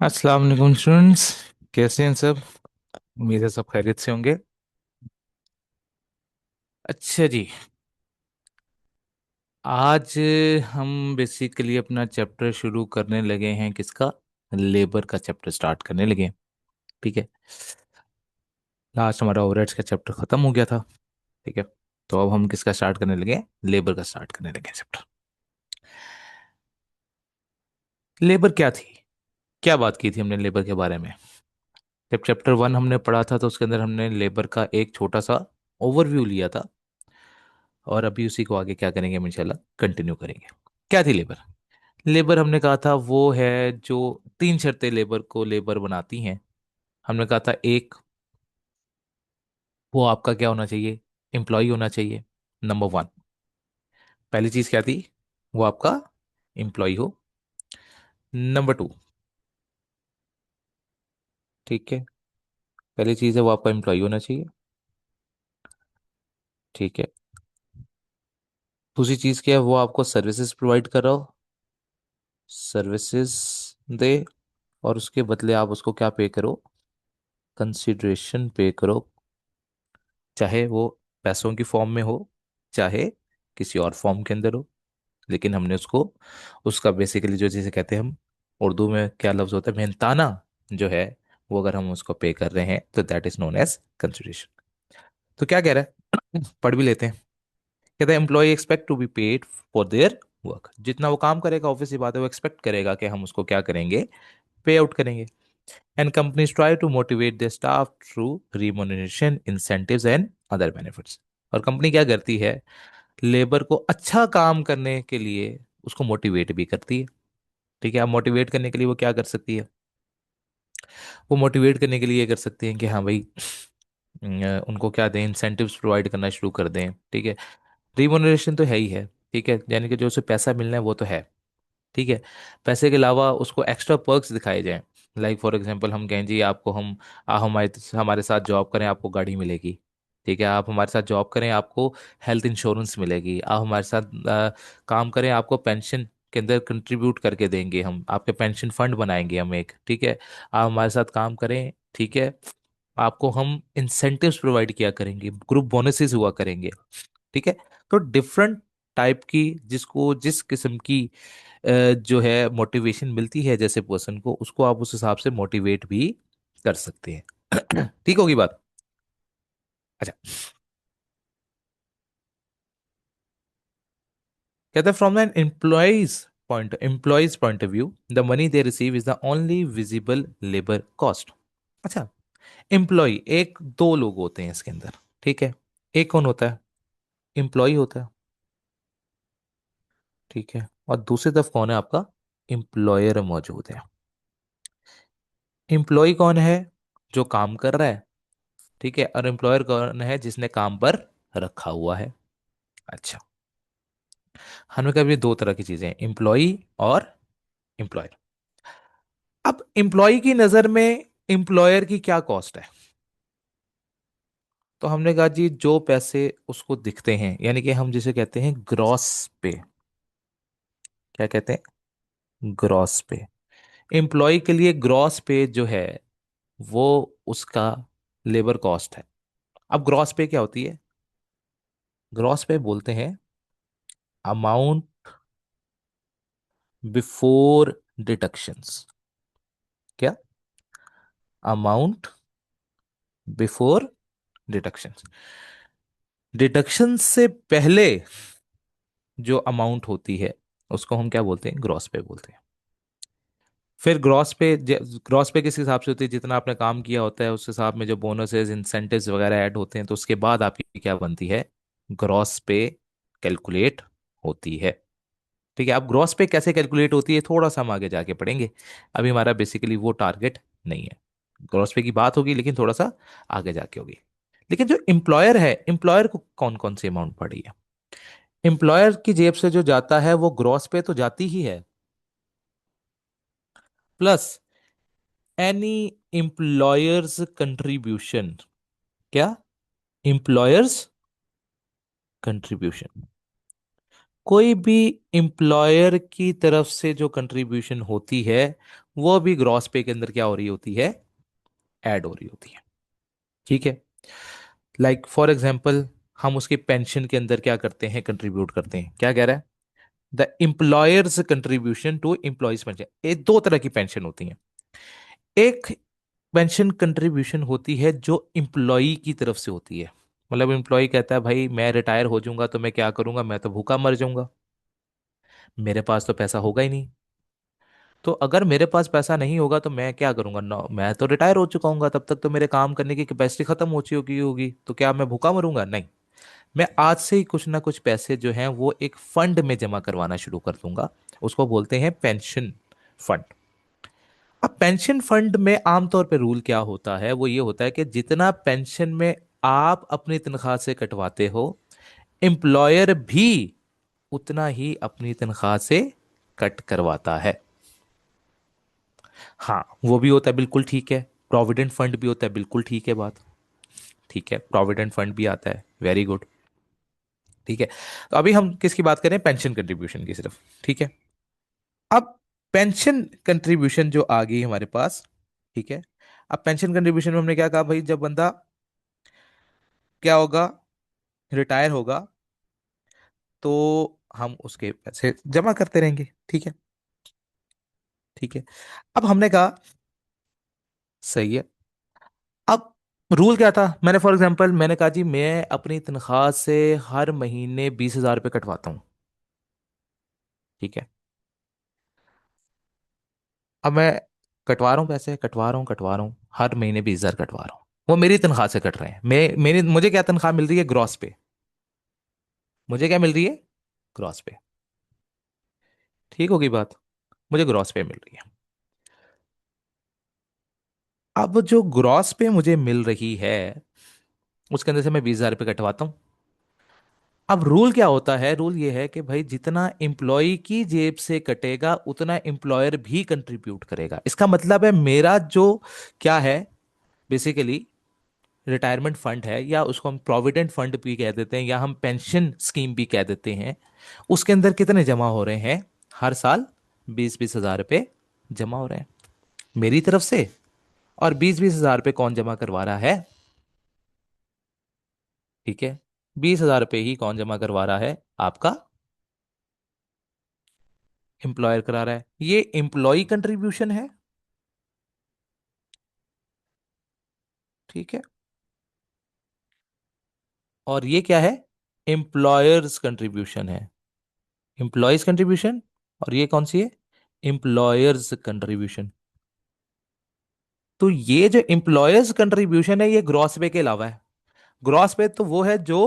अस्सलाम वालेकुम स्टूडेंट्स। कैसे हैं सब? उम्मीद है सब खैरियत से होंगे। अच्छा जी। आज हम बेसिकली अपना चैप्टर शुरू करने लगे हैं। किसका? लेबर का चैप्टर स्टार्ट करने लगे हैं। ठीक है। लास्ट हमारा ओवरहेड्स का चैप्टर खत्म हो गया था। ठीक है। तो अब हम किसका स्टार्ट करने लगे हैं? लेबर का स्टार्ट करने लगे हैं चैप्टर। लेबर क्या थी? क्या बात की थी हमने लेबर के बारे में? जब चैप्टर 1 हमने पढ़ा था तो उसके अंदर हमने लेबर का एक छोटा सा ओवरव्यू लिया था। और अभी उसी को आगे क्या करेंगे हम इंशाल्लाह कंटिन्यू करेंगे। क्या थी लेबर? लेबर हमने कहा था वो है जो तीन शर्तें लेबर को लेबर बनाती हैं। हमने कहा था एक, वो आपका क्या होना चाहिए? एम्प्लॉय होना चाहिए। नंबर 1। पहली चीज क्या थी? वो आपका एम्प्लॉय हो। नंबर 2। ठीक है। पहली चीज है वो आपका एम्प्लॉय होना चाहिए। ठीक है। दूसरी चीज क्या है? वो आपको सर्विसेज प्रोवाइड कर रहा हो। सर्विसेज दे। और उसके बदले आप उसको क्या पे करो? कंसिडरेशन पे करो। चाहे वो पैसों की फॉर्म में हो, चाहे किसी और फॉर्म के अंदर हो। लेकिन हमने उसको, उसका बेसिकली जो जिसे कहते हैं हम, उर्दू में क्या लफ्ज होता है, मेहनताना जो है, वो अगर हम उसको पे कर रहे हैं तो that is known as consideration. तो क्या कह रहा है? पढ़ भी लेते हैं। कहता है employ expect to be paid for their work. जितना वो काम करेगा ऑब्वियस सी बात है वो एक्सपेक्ट करेगा कि हम उसको क्या करेंगे? पे आउट करेंगे। And companies try to motivate their staff through remuneration, incentives and other benefits. और कंपनी क्या करती है? लेबर को अच्छा काम करने के लिए उसको मोटिवेट भी करती है। ठीक है। अब मोटिवेट करने के लिए वो क्या कर सकती है? वो मोटिवेट करने के लिए ये कर सकती हैं कि हाँ भाई, उनको क्या दें, इंसेंटिव्स प्रोवाइड करना शुरू कर दें। ठीक है। रिमोनरेशन तो है ही है। ठीक है, यानी कि जो उसे पैसा मिलना है वो तो है। ठीक है। पैसे के अलावा उसको एक्स्ट्रा पर्क्स दिखाए जाएं। लाइक फॉर एग्जांपल हम कहें जी आपको हम, आप हमारे हमारे साथ जॉब करें आपको गाड़ी मिलेगी। ठीक है। आप हमारे साथ जॉब करें आपको हेल्थ इंश्योरेंस मिलेगी। आप हमारे साथ काम करें आपको पेंशन के अंदर कंट्रीब्यूट करके देंगे, हम आपके पेंशन फंड बनाएंगे हम एक। ठीक है। आप हमारे साथ काम करें। ठीक है। आपको हम इंसेंटिव्स प्रोवाइड किया करेंगे, ग्रुप बोनसेस हुआ करेंगे। ठीक है। तो डिफरेंट टाइप की, जिसको जिस किस्म की जो है मोटिवेशन मिलती है जैसे पर्सन को, उसको आप उस हिसाब से मोटिवेट भी कर सकते हैं। ठीक होगी बात? अच्छा। कहते हैं from an employees point of view the money they receive is the only visible labour cost. अच्छा। एम्प्लॉय, एक दो लोग होते हैं इसके अंदर। ठीक है। एक कौन होता है? एम्प्लॉय होता है। ठीक है। और दूसरी तरफ कौन है आपका? एम्प्लॉयर मौजूद है। एम्प्लॉय कौन है? जो काम कर रहा है। ठीक है। और एम्प्लॉयर कौन है? जिसने काम पर रखा हुआ है। अच्छा। हमने कहा ये दो तरह की चीजें हैं, एम्प्लॉय और एम्प्लॉयर। अब एम्प्लॉय की नजर में एम्प्लॉयर की क्या कॉस्ट है? तो हमने कहा जी जो पैसे उसको दिखते हैं, यानी कि हम जिसे कहते हैं ग्रॉस पे। क्या कहते हैं? ग्रॉस पे। एम्प्लॉय के लिए ग्रॉस पे जो है वो उसका लेबर कॉस्ट है। अब ग्रॉस पे क्या होती है? ग्रॉस पे बोलते हैं अमाउंट बिफोर डिडक्शंस। क्या? Amount before deductions. डिडक्शन से पहले जो अमाउंट होती है उसको हम क्या बोलते हैं? ग्रॉस पे बोलते हैं। फिर ग्रॉस पे किस हिसाब से होती है? जितना आपने काम किया होता है उस हिसाब में जो बोनसेस इंसेंटिव्स वगैरह ऐड होते हैं तो उसके बाद आपकी क्या बनती है? ग्रॉस पे कैलकुलेट होती है। ठीक है। अब ग्रॉस पे कैसे कैलकुलेट होती है थोड़ा सा हम आगे जाके पढ़ेंगे। अभी हमारा बेसिकली वो टारगेट नहीं है। ग्रॉस पे की बात होगी लेकिन थोड़ा सा आगे जाके होगी। लेकिन जो एम्प्लॉयर है, एम्प्लॉयर को कौन कौन सी अमाउंट पड़ी है? एम्प्लॉयर की जेब से जो जाता है वो ग्रॉस पे तो जाती ही है, प्लस एनी एम्प्लॉयर्स कंट्रीब्यूशन। क्या? Employers contribution. कोई भी एम्प्लॉयर की तरफ से जो कंट्रीब्यूशन होती है वो भी ग्रॉस पे के अंदर क्या हो रही होती है, ऐड हो रही होती है। ठीक है। लाइक फॉर एग्जाम्पल, हम उसके पेंशन के अंदर क्या करते हैं, कंट्रीब्यूट करते हैं, क्या कह रहा है, the employers contribution to employees pension. ये दो तरह की पेंशन होती हैं। एक पेंशन कंट्रीब्यूशन होती है जो एम्प्लॉय की तरफ से होती है। मतलब एम्प्लॉय कहता है भाई मैं रिटायर हो जाऊंगा तो मैं क्या करूंगा, मैं तो भूखा मर जाऊंगा, मेरे पास तो पैसा होगा ही नहीं। तो अगर मेरे पास पैसा नहीं होगा तो मैं क्या करूंगा, मैं तो रिटायर हो चुका हूंगा, तब तक तो मेरे काम करने की कैपेसिटी खत्म हो चुकी होगी, तो क्या मैं भूखा मरूंगा, नहीं। मैं आज से ही कुछ ना कुछ पैसे जो हैं वो एक फंड में जमा करवाना शुरू कर दूंगा। उसको बोलते हैं पेंशन फंड। अब पेंशन फंड में आमतौर पे रूल क्या होता है, वो ये होता है कि जितना पेंशन में आप अपनी तनख्वाह से कटवाते हो, एम्प्लॉयर भी उतना ही अपनी तनख्वाह से कट करवाता है। हाँ, वो भी होता है, बिल्कुल ठीक है। प्रोविडेंट फंड भी होता है, बिल्कुल ठीक है बात। ठीक है, प्रोविडेंट फंड भी आता है, वेरी गुड। ठीक है। तो अभी हम किसकी बात करें, पेंशन कंट्रीब्यूशन की सिर्फ। ठीक है। अब पेंशन कंट्रीब्यूशन जो आ गई हमारे पास, ठीक है। अब पेंशन कंट्रीब्यूशन में हमने क्या कहा भाई, जब बंदा क्या होगा, रिटायर होगा, तो हम उसके पैसे जमा करते रहेंगे। ठीक है। ठीक है। अब हमने कहा सही है। अब रूल क्या था, मैंने फॉर एग्जांपल मैंने कहा जी मैं अपनी तनख्वाह से हर महीने 20,000 रुपये कटवाता हूँ। ठीक है। अब मैं कटवा रहा हूँ, पैसे कटवा रहा हूँ, हर महीने 20,000 कटवा रहा हूँ। वो मेरी तनख्वाह से कट रहे हैं, मुझे क्या तनख्वाह मिल रही है, ग्रॉस पे। मुझे क्या मिल रही है, ग्रॉस पे। ठीक होगी बात, मुझे ग्रॉस पे मिल रही है। अब जो ग्रॉस पे मुझे मिल रही है उसके अंदर से मैं 20,000 रुपये कटवाता हूँ। अब रूल क्या होता है, रूल ये है कि भाई जितना एम्प्लॉय की जेब से कटेगा उतना एम्प्लॉयर भी कंट्रीब्यूट करेगा। इसका मतलब है मेरा जो क्या है, बेसिकली रिटायरमेंट फंड है, या उसको हम प्रोविडेंट फंड भी कह देते हैं, या हम पेंशन स्कीम भी कह देते हैं, उसके अंदर कितने जमा हो रहे हैं हर साल, 20-20 हजार रुपये जमा हो रहे हैं मेरी तरफ से। और 20-20 हजार रुपये कौन जमा करवा रहा है, ठीक है, 20,000 रुपये ही कौन जमा करवा रहा है, आपका एम्प्लॉयर करा रहा है। ये एम्प्लॉय कंट्रीब्यूशन है। ठीक है। और ये क्या है, एम्प्लॉयर्स कंट्रीब्यूशन है, एम्प्लॉयज कंट्रीब्यूशन। और ये कौन सी है, एम्प्लॉयर्स कंट्रीब्यूशन। तो ये जो एम्प्लॉयर्स कंट्रीब्यूशन है ये ग्रॉस पे के अलावा है। ग्रॉस पे तो वो है जो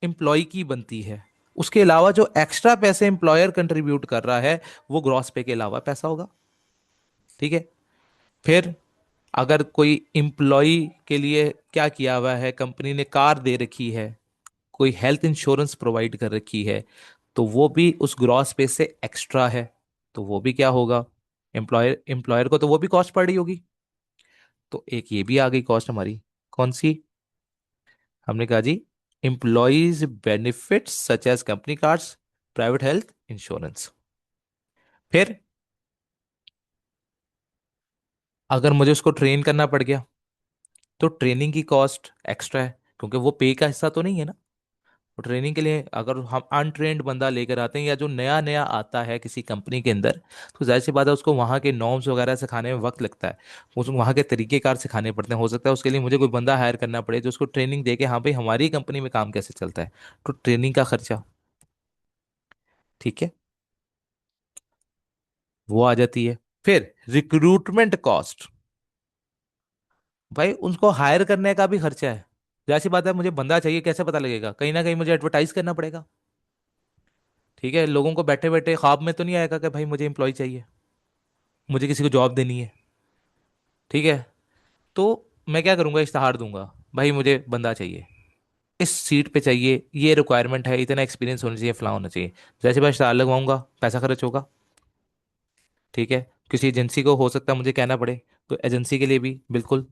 एम्प्लॉय की बनती है, उसके अलावा जो एक्स्ट्रा पैसे एम्प्लॉयर कंट्रीब्यूट कर रहा है वो ग्रॉस पे के अलावा पैसा होगा। ठीक है। फिर अगर कोई एम्प्लॉय के लिए क्या किया हुआ है, कंपनी ने कार दे रखी है, कोई हेल्थ इंश्योरेंस प्रोवाइड कर रखी है, तो वो भी उस ग्रॉस पे से एक्स्ट्रा है, तो वो भी क्या होगा, एम्प्लॉयर एम्प्लॉयर को तो वो भी कॉस्ट पड़ रही होगी। तो एक ये भी आ गई कॉस्ट हमारी, कौन सी, हमने कहा जी employees benefits such as company cards, private health insurance. फिर अगर मुझे उसको ट्रेन करना पड़ गया तो ट्रेनिंग की कॉस्ट एक्स्ट्रा है, क्योंकि वो पे का हिस्सा तो नहीं है ना। तो ट्रेनिंग के लिए अगर हम अनट्रेंड बंदा लेकर आते हैं या जो नया नया आता है किसी कंपनी के अंदर, तो जाहिर सी बात है उसको वहाँ के नॉर्म्स वगैरह सिखाने में वक्त लगता है, उसको वहाँ के तरीकेकार सिखाने पड़ते हैं। हो सकता है उसके लिए मुझे कोई बंदा हायर करना पड़े जो उसको ट्रेनिंग दे के हाँ भाई हमारी कंपनी में काम कैसे चलता है, तो ट्रेनिंग का खर्चा। ठीक है, वो आ जाती है। फिर रिक्रूटमेंट कॉस्ट, भाई उनको हायर करने का भी खर्चा है। जैसी बात है, मुझे बंदा चाहिए, कैसे पता लगेगा, कहीं ना कहीं मुझे एडवर्टाइज करना पड़ेगा। ठीक है, लोगों को बैठे बैठे ख्वाब में तो नहीं आएगा कि भाई मुझे एम्प्लॉय चाहिए, मुझे किसी को जॉब देनी है। ठीक है। तो मैं क्या करूंगा, इश्तेहार दूंगा, भाई मुझे बंदा चाहिए, इस सीट पे चाहिए, ये रिक्वायरमेंट है, इतना एक्सपीरियंस होना चाहिए, फलां होना चाहिए। जैसे मैं इश्तेहार लगवाऊंगा, पैसा खर्च होगा। ठीक है। किसी एजेंसी को हो सकता है मुझे कहना पड़े, तो एजेंसी के लिए भी बिल्कुल।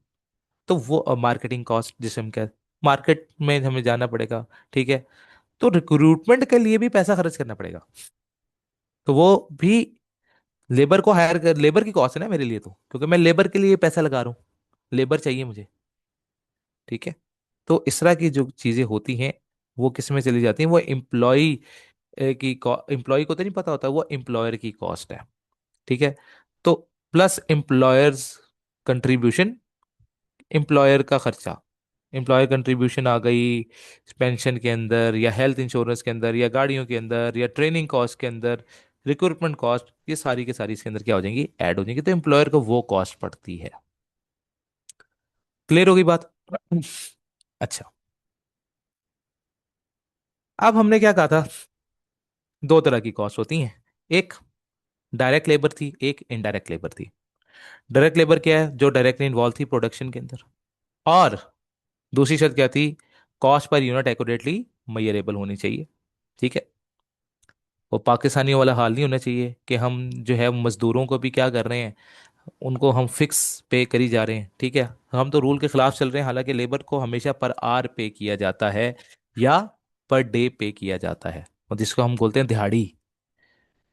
तो वो मार्केटिंग कॉस्ट जिसे हम कह, मार्केट में हमें जाना पड़ेगा। ठीक है। तो रिक्रूटमेंट के लिए भी पैसा खर्च करना पड़ेगा। तो वो भी लेबर को हायर कर, लेबर की कॉस्ट है ना मेरे लिए, तो क्योंकि मैं लेबर के लिए पैसा लगा रहा हूँ, लेबर चाहिए मुझे। ठीक है। तो इस तरह की जो चीजें होती हैं वो किस में चली जाती हैं, वो एम्प्लॉय की, एम्प्लॉय को तो नहीं पता होता, वो एम्प्लॉयर की कॉस्ट है। ठीक है। तो प्लस एम्प्लॉयर्स कंट्रीब्यूशन, एम्प्लॉयर का खर्चा, एम्प्लॉयर कंट्रीब्यूशन आ गई पेंशन के अंदर, या हेल्थ इंश्योरेंस के अंदर, या गाड़ियों के अंदर, या ट्रेनिंग कॉस्ट के अंदर, रिक्रूटमेंट कॉस्ट, ये सारी के सारी इसके अंदर क्या हो जाएंगी, ऐड हो जाएंगी, तो एम्प्लॉयर को वो कॉस्ट पड़ती है। क्लियर होगी बात? अच्छा। अब हमने क्या कहा था, दो तरह की कॉस्ट होती हैं, एक डायरेक्ट लेबर थी, एक इनडायरेक्ट लेबर थी। डायरेक्ट लेबर क्या है, जो डायरेक्टली इन्वॉल्व थी प्रोडक्शन के अंदर। और दूसरी शर्त क्या थी, cost per unit accurately measurable होनी चाहिए। ठीक है। वो पाकिस्तानियों वाला हाल नहीं होना चाहिए कि हम जो है मजदूरों को भी क्या कर रहे हैं, उनको हम फिक्स पे करी जा रहे हैं। ठीक है। हम तो रूल के खिलाफ चल रहे हैं, हालांकि लेबर को हमेशा पर आर पे किया जाता है, या पर डे पे किया जाता है, और जिसको हम बोलते हैं दिहाड़ी,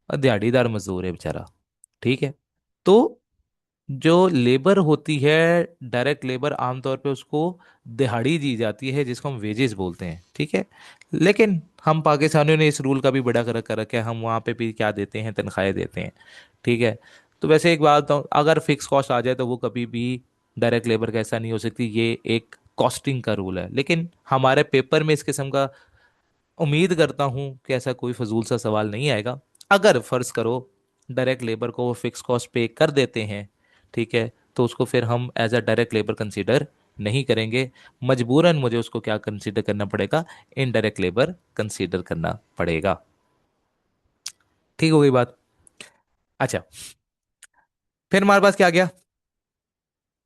और दिहाड़ीदार मजदूर है बेचारा। ठीक है। तो जो लेबर होती है, डायरेक्ट लेबर, आमतौर पे उसको दिहाड़ी दी जाती है, जिसको हम वेजेस बोलते हैं। ठीक है। लेकिन हम पाकिस्तानियों ने इस रूल का भी बड़ा कर रखा है, हम वहाँ पे भी क्या देते हैं, तनख्वाहें देते हैं। ठीक है। तो वैसे एक बात तो, अगर फिक्स कॉस्ट आ जाए तो वो कभी भी डायरेक्ट लेबर का ऐसा नहीं हो सकती, ये एक कॉस्टिंग का रूल है। लेकिन हमारे पेपर में इस किस्म का, उम्मीद करता हूं कि ऐसा कोई फजूल सा सवाल नहीं आएगा। अगर फर्ज करो डायरेक्ट लेबर को वो फिक्स कॉस्ट पे कर देते हैं, ठीक है, तो उसको फिर हम as a direct labour consider नहीं करेंगे, मजबूरन मुझे उसको क्या कंसीडर करना पड़ेगा, इनडायरेक्ट लेबर कंसीडर करना पड़ेगा। ठीक हो गई बात? अच्छा। फिर हमारे पास क्या आ गया,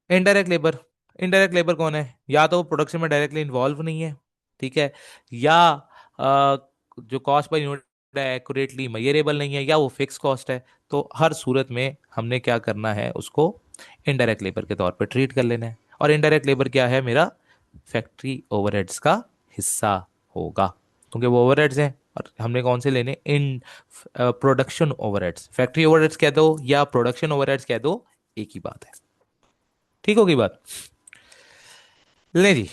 इनडायरेक्ट लेबर। इनडायरेक्ट लेबर कौन है, या तो वो प्रोडक्शन में डायरेक्टली इन्वॉल्व नहीं है, ठीक है, या जो कॉस्ट पर यूनिट है एक्यूरेटली मेजरेबल नहीं है, या वो फिक्स कॉस्ट है। तो हर सूरत में हमने क्या करना है, उसको इनडायरेक्ट लेबर के तौर पे ट्रीट कर लेना है। और इनडायरेक्ट लेबर क्या है, मेरा फैक्ट्री ओवरहेड्स का हिस्सा होगा, क्योंकि वो ओवरहेड्स हैं। और हमने कौन से लेने, in production overheads, factory overheads कह दो या प्रोडक्शन ओवरहेड्स कह दो, एक ही बात है। ठीक होगी बात? ले जी,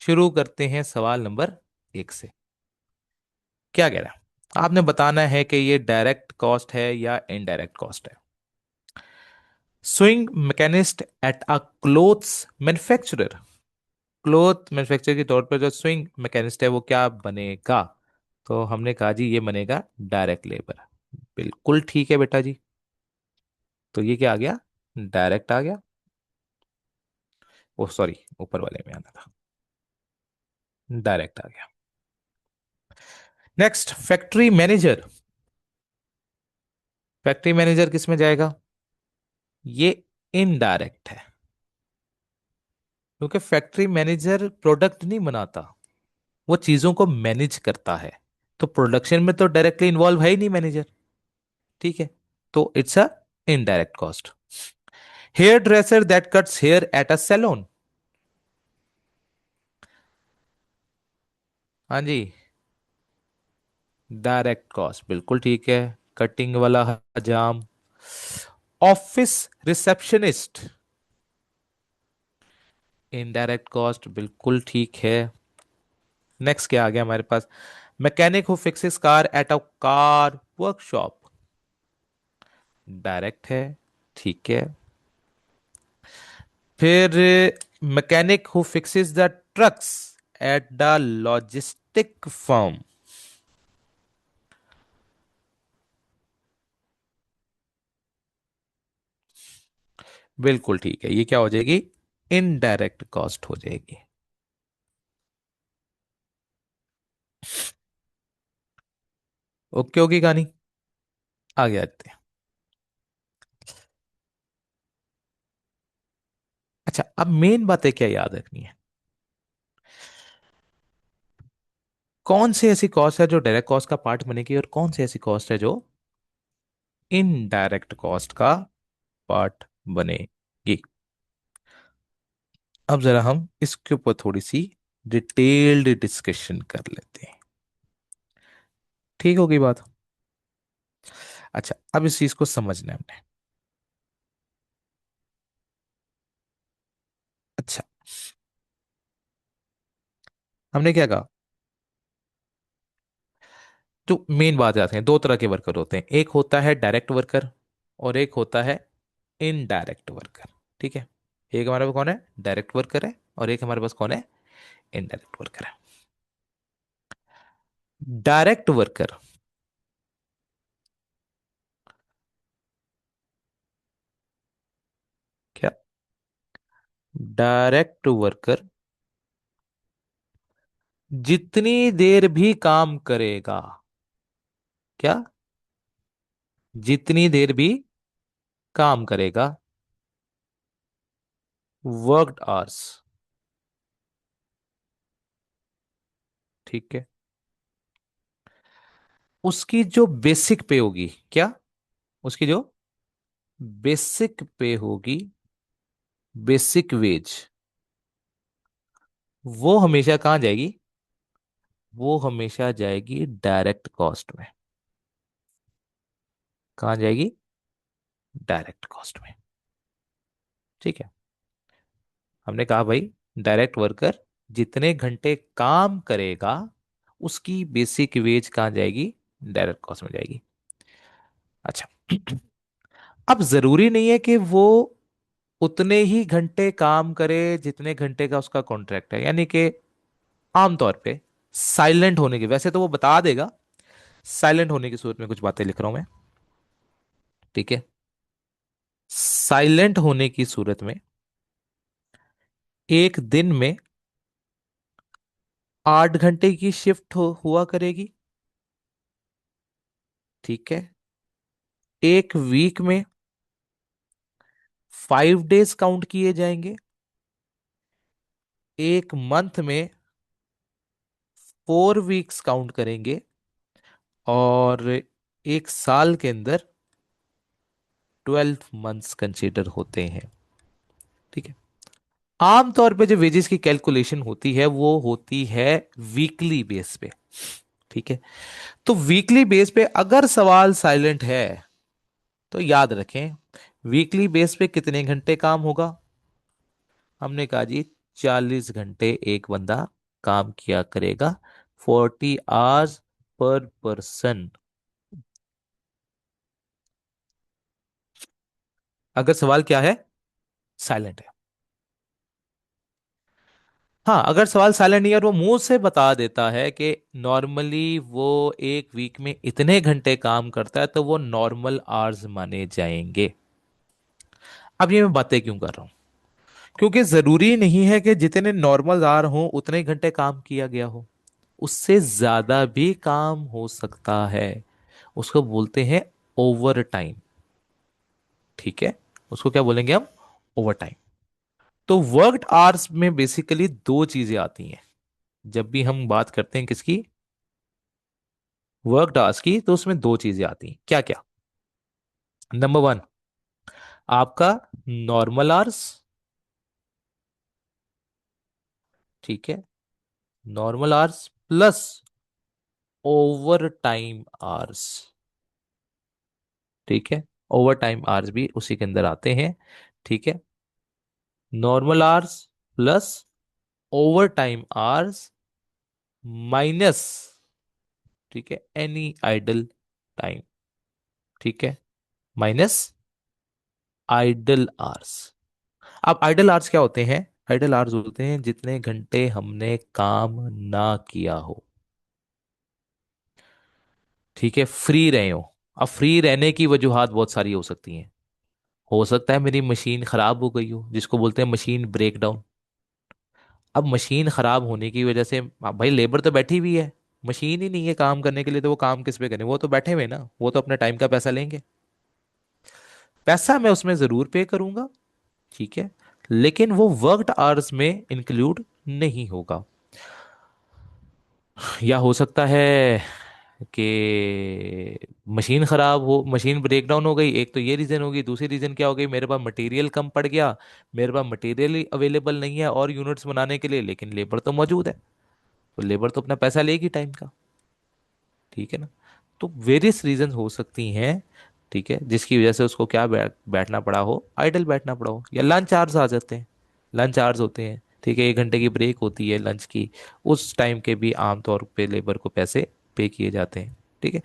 शुरू करते हैं सवाल नंबर एक से। क्या कह रहा है, आपने बताना है कि ये डायरेक्ट कॉस्ट है या इनडायरेक्ट कॉस्ट है। Swing machinist at a clothes manufacturer, cloth manufacturer के तौर पर जो स्विंग मैकेनिस्ट है वो क्या बनेगा, तो हमने कहा जी ये बनेगा डायरेक्ट लेबर। बिल्कुल ठीक है बेटा जी। तो ये क्या आ गया, डायरेक्ट आ गया। ओ सॉरी, ऊपर वाले में आना था, डायरेक्ट आ गया। Next, factory manager. Factory manager किस में जाएगा, ये इनडायरेक्ट है, क्योंकि फैक्ट्री मैनेजर प्रोडक्ट नहीं बनाता, वो चीजों को मैनेज करता है। तो प्रोडक्शन में तो डायरेक्टली इन्वॉल्व है ही नहीं मैनेजर। ठीक है। तो it's a indirect cost. Hairdresser that cuts hair at a salon, हाँ जी, डायरेक्ट कॉस्ट, बिल्कुल ठीक है। कटिंग वाला हजाम, ऑफिस रिसेप्शनिस्ट, इनडायरेक्ट कॉस्ट, बिल्कुल ठीक है। नेक्स्ट क्या आ गया हमारे पास, mechanic who fixes car at a car workshop, direct है, ठीक है। फिर mechanic who fixes the trucks at the logistic firm, बिल्कुल ठीक है, ये क्या हो जाएगी, इनडायरेक्ट कॉस्ट हो जाएगी। ओके होगी कहानी, आगे आते हैं। अच्छा, अब मेन बातें क्या याद रखनी है, कौन सी ऐसी कॉस्ट है जो डायरेक्ट कॉस्ट का पार्ट बनेगी, और कौन सी ऐसी कॉस्ट है जो इनडायरेक्ट कॉस्ट का पार्ट बनेगी। अब जरा हम इसके ऊपर थोड़ी सी डिटेल्ड डिस्कशन कर लेते हैं। ठीक होगी बात। अच्छा, अब इस चीज को समझना है हमने। अच्छा, हमने क्या कहा? जो मेन बात आते हैं, दो तरह के वर्कर होते हैं, एक होता है डायरेक्ट वर्कर और एक होता है इनडायरेक्ट वर्कर। ठीक है, एक हमारे पास कौन है? डायरेक्ट वर्कर है, और एक हमारे पास कौन है? इनडायरेक्ट वर्कर है। डायरेक्ट वर्कर क्या? डायरेक्ट वर्कर जितनी देर भी काम करेगा, क्या? जितनी देर भी काम करेगा, वर्कड आवर्स। ठीक है, उसकी जो बेसिक पे होगी, क्या? उसकी जो बेसिक पे होगी, बेसिक वेज, वो हमेशा कहाँ जाएगी? वो हमेशा जाएगी डायरेक्ट कॉस्ट में। कहाँ जाएगी? डायरेक्ट कॉस्ट में। ठीक है, हमने कहा भाई, डायरेक्ट वर्कर जितने घंटे काम करेगा, उसकी बेसिक वेज कहाँ जाएगी? डायरेक्ट कॉस्ट में जाएगी। अच्छा, अब जरूरी नहीं है कि वो उतने ही घंटे काम करे जितने घंटे का उसका कॉन्ट्रैक्ट है, यानी कि आमतौर पे साइलेंट होने की, वैसे तो वो बता देगा, साइलेंट होने की सूरत में कुछ बातें लिख रहा हूं मैं। ठीक है, साइलेंट होने की सूरत में एक दिन में 8 घंटे की शिफ्ट हुआ करेगी। ठीक है, एक वीक में 5 डेज काउंट किए जाएंगे, एक मंथ में 4 वीक्स काउंट करेंगे, और एक साल के अंदर 12 मंथ्स कंसीडर होते हैं। ठीक है, आमतौर पे जो वेजेस की कैलकुलेशन होती है वो होती है वीकली बेस पे। ठीक है, तो वीकली बेस पे अगर सवाल साइलेंट है तो याद रखें, वीकली बेस पे कितने घंटे काम होगा? हमने कहा जी 40 घंटे एक बंदा काम किया करेगा, 40 आवर्स पर पर्सन। अगर सवाल क्या है? साइलेंट है। हाँ, अगर सवाल साइलेंट नहीं है और वो मुंह से बता देता है कि नॉर्मली वो एक वीक में इतने घंटे काम करता है, तो वो नॉर्मल आवर्स माने जाएंगे। अब ये मैं बातें क्यों कर रहा हूं? क्योंकि जरूरी नहीं है कि जितने नॉर्मल आवर हो उतने घंटे काम किया गया हो, उससे ज्यादा भी काम हो सकता है। उसको बोलते हैं ओवर टाइम। ठीक है, उसको क्या बोलेंगे हम? Over time. तो वर्कड आवर्स में बेसिकली दो चीजें आती हैं जब भी हम बात करते हैं किसकी? वर्कड आवर्स की। तो उसमें दो चीजें आती हैं, क्या क्या? नंबर वन, आपका नॉर्मल आवर्स। ठीक है, normal hours plus overtime hours. ठीक है, ओवर टाइम आवर्स भी उसी के अंदर आते हैं। ठीक है, normal hours plus overtime hours minus, ठीक है, एनी आइडल टाइम। ठीक है, माइनस आइडल आवर्स। अब आइडल आवर्स क्या होते हैं? आइडल आवर्स होते हैं जितने घंटे हमने काम ना किया हो। ठीक है, फ्री रहे हो। अब फ्री रहने की वजूहात बहुत सारी हो सकती हैं। हो सकता है मेरी मशीन खराब हो गई हो, जिसको बोलते हैं मशीन ब्रेकडाउन। अब मशीन खराब होने की वजह से, अब भाई लेबर तो बैठी हुई है, मशीन ही नहीं है काम करने के लिए, तो वो काम किस पे करें? वो तो बैठे हुए ना, वो तो अपने टाइम का पैसा लेंगे। पैसा मैं उसमें जरूर पे करूंगा। ठीक है, लेकिन वो वर्कड आवर्स में इंक्लूड नहीं होगा। या हो सकता है कि मशीन खराब हो, मशीन ब्रेक डाउन हो गई, एक तो ये रीजन होगी, दूसरी रीजन क्या हो गई, मेरे पास मटेरियल कम पड़ गया, मेरे पास मटेरियल अवेलेबल नहीं है और यूनिट्स बनाने के लिए, लेकिन लेबर तो मौजूद है, तो लेबर तो अपना पैसा लेगी टाइम का। ठीक है ना। तो वेरियस रीजन हो सकती हैं, ठीक है, जिसकी वजह से उसको क्या बैठना पड़ा हो, आइडल बैठना पड़ा हो, या लंच आवर्स आ जाते हैं, लंच आवर्स होते हैं, ठीक है, 1 घंटे की ब्रेक होती है लंच की, उस टाइम के भी आमतौर पे लेबर को पैसे पे किए जाते हैं। ठीक है।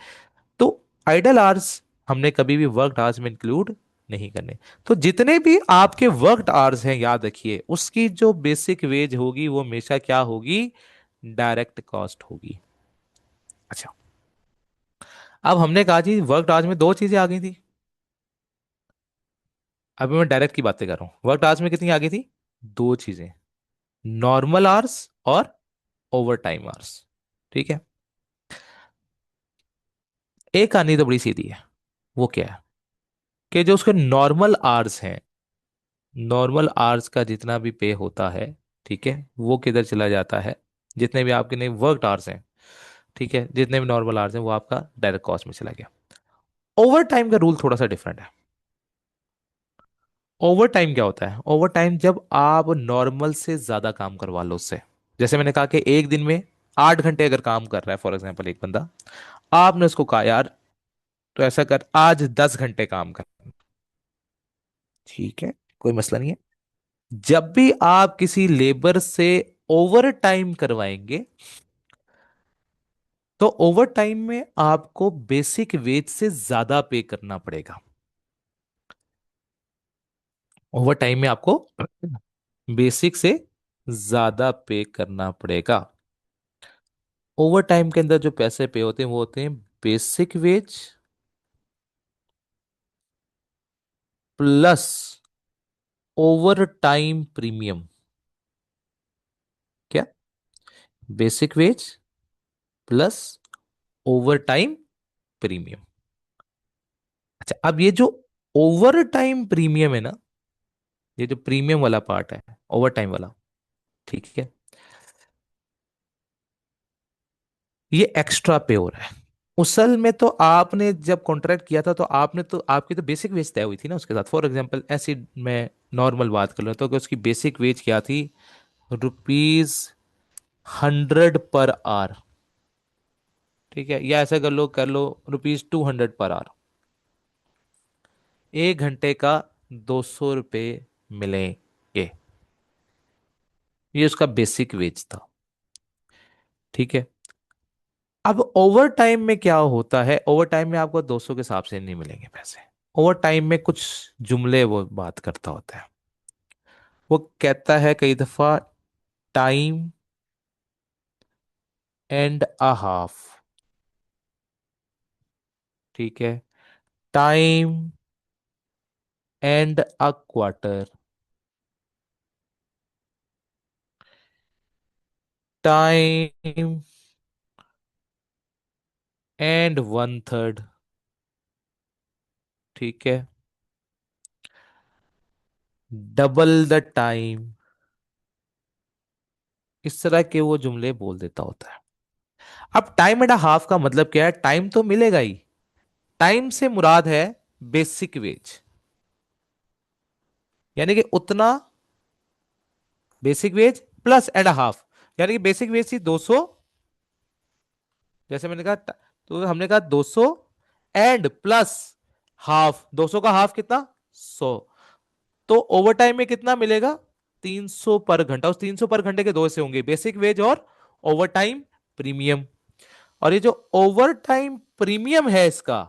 तो आइडल आवर्स हमने कभी भी वर्क आवर्स में इंक्लूड नहीं करने। तो जितने भी आपके वर्क आवर्स हैं, याद रखिए उसकी जो बेसिक वेज होगी वो हमेशा क्या होगी, डायरेक्ट कॉस्ट होगी। अच्छा, अब हमने कहा जी वर्क आवर्स में दो चीजें आ गई थी, अभी मैं डायरेक्ट की बातें कर रहा हूं। वर्क आवर्स में कितनी आ गई थी, दो चीजें, नॉर्मल आवर्स और ओवर टाइम आवर्स। ठीक है। एक आनी तो बड़ी सीधी है, वो क्या है, कि जो उसके नॉर्मल आवर्स हैं, नॉर्मल आवर्स का जितना भी पे होता है, ठीक है, वो किधर चला जाता है, जितने भी आपके नए वर्क आवर्स हैं, ठीक है, जितने भी नॉर्मल आवर्स हैं वो आपका डायरेक्ट कॉस्ट में चला गया। ओवर टाइम का रूल थोड़ा सा डिफरेंट है। ओवर टाइम क्या होता है, ओवर टाइम जब आप नॉर्मल से ज्यादा काम करवा लो उससे, जैसे मैंने कहा कि एक दिन में 8 घंटे अगर काम कर रहा है फॉर एग्जाम्पल एक बंदा, आपने उसको कहा यार तो ऐसा कर आज 10 घंटे काम कर, ठीक है, कोई मसला नहीं है। जब भी आप किसी लेबर से ओवर टाइम करवाएंगे, तो ओवर टाइम में आपको बेसिक वेज से ज्यादा पे करना पड़ेगा। ओवर टाइम में आपको बेसिक से ज्यादा पे करना पड़ेगा। ओवर टाइम के अंदर जो पैसे पे होते हैं वो होते हैं basic wage plus overtime premium. क्या, basic wage plus overtime premium. अच्छा, अब ये जो ओवर टाइम प्रीमियम है ना, ये जो प्रीमियम वाला पार्ट है, ओवर टाइम वाला, ठीक है, ये एक्स्ट्रा पे हो रहा है। असल में तो आपने जब कॉन्ट्रैक्ट किया था तो आपने तो आपकी तो बेसिक वेज तय हुई थी ना उसके साथ, फॉर एग्जांपल ऐसी मैं नॉर्मल बात कर लेता हूँ कि उसकी बेसिक वेज क्या थी, ₹100 पर आवर। ठीक है, या ऐसा कर लो ₹200 पर आवर, 1 घंटे का 200 रुपये मिलेंगे, ये उसका बेसिक वेज था। ठीक है। अब ओवर टाइम में क्या होता है, ओवर टाइम में आपको 200 के हिसाब से नहीं मिलेंगे पैसे। ओवर टाइम में कुछ जुमले वो बात करता होता है, वो कहता है कई दफा टाइम एंड अ हाफ। ठीक है, time and a quarter, time and 1/3। ठीक है, डबल द टाइम, इस तरह के वो जुमले बोल देता होता है। अब टाइम एंड हाफ का मतलब क्या है, टाइम तो मिलेगा ही, टाइम से मुराद है बेसिक वेज, यानी कि उतना basic wage plus and half, यानी कि बेसिक वेज थी 200, जैसे मैंने कहा तो हमने कहा 200 एंड प्लस हाफ, 200 का हाफ कितना, 100। तो ओवर टाइम में कितना मिलेगा, 300 पर घंटा। उस 300 पर घंटे के दो हिस्से होंगे, बेसिक वेज और ओवर टाइम प्रीमियम। और ये जो ओवर टाइम प्रीमियम है इसका,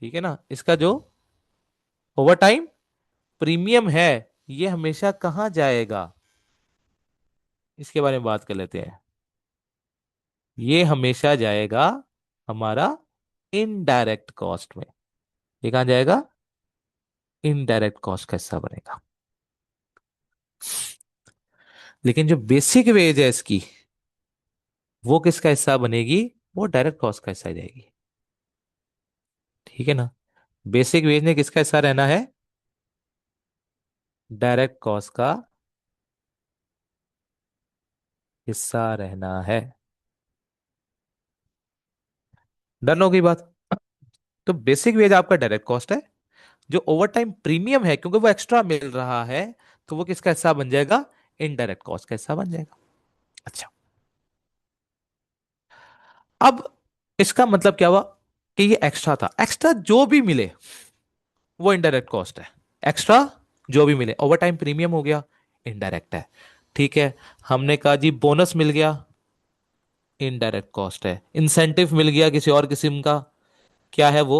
ठीक है ना, इसका जो ओवर टाइम प्रीमियम है, ये हमेशा कहां जाएगा, इसके बारे में बात कर लेते हैं। ये हमेशा जाएगा हमारा इनडायरेक्ट कॉस्ट में। ये कहां जाएगा, इनडायरेक्ट कॉस्ट का हिस्सा बनेगा। लेकिन जो बेसिक वेज है इसकी, वो किसका हिस्सा बनेगी, वो डायरेक्ट कॉस्ट का हिस्सा जाएगी। ठीक है ना। बेसिक वेज ने किसका हिस्सा रहना है, डायरेक्ट कॉस्ट का हिस्सा रहना है। डन हो गई बात। तो बेसिक वेज आपका डायरेक्ट कॉस्ट है। जो ओवर टाइम प्रीमियम है, क्योंकि वो एक्स्ट्रा मिल रहा है, तो वो किसका हिस्सा बन जाएगा? इनडायरेक्ट कॉस्ट का हिस्सा बन जाएगा। अच्छा, अब इसका मतलब क्या हुआ? कि ये एक्स्ट्रा था, एक्स्ट्रा जो भी मिले वो इनडायरेक्ट कॉस्ट है। एक्स्ट्रा जो भी मिले, ओवर टाइम प्रीमियम हो गया, इनडायरेक्ट है। ठीक है। हमने कहा जी बोनस मिल गया, इनडायरेक्ट कॉस्ट है। इंसेंटिव मिल गया किसी और किस्म का, क्या है वो?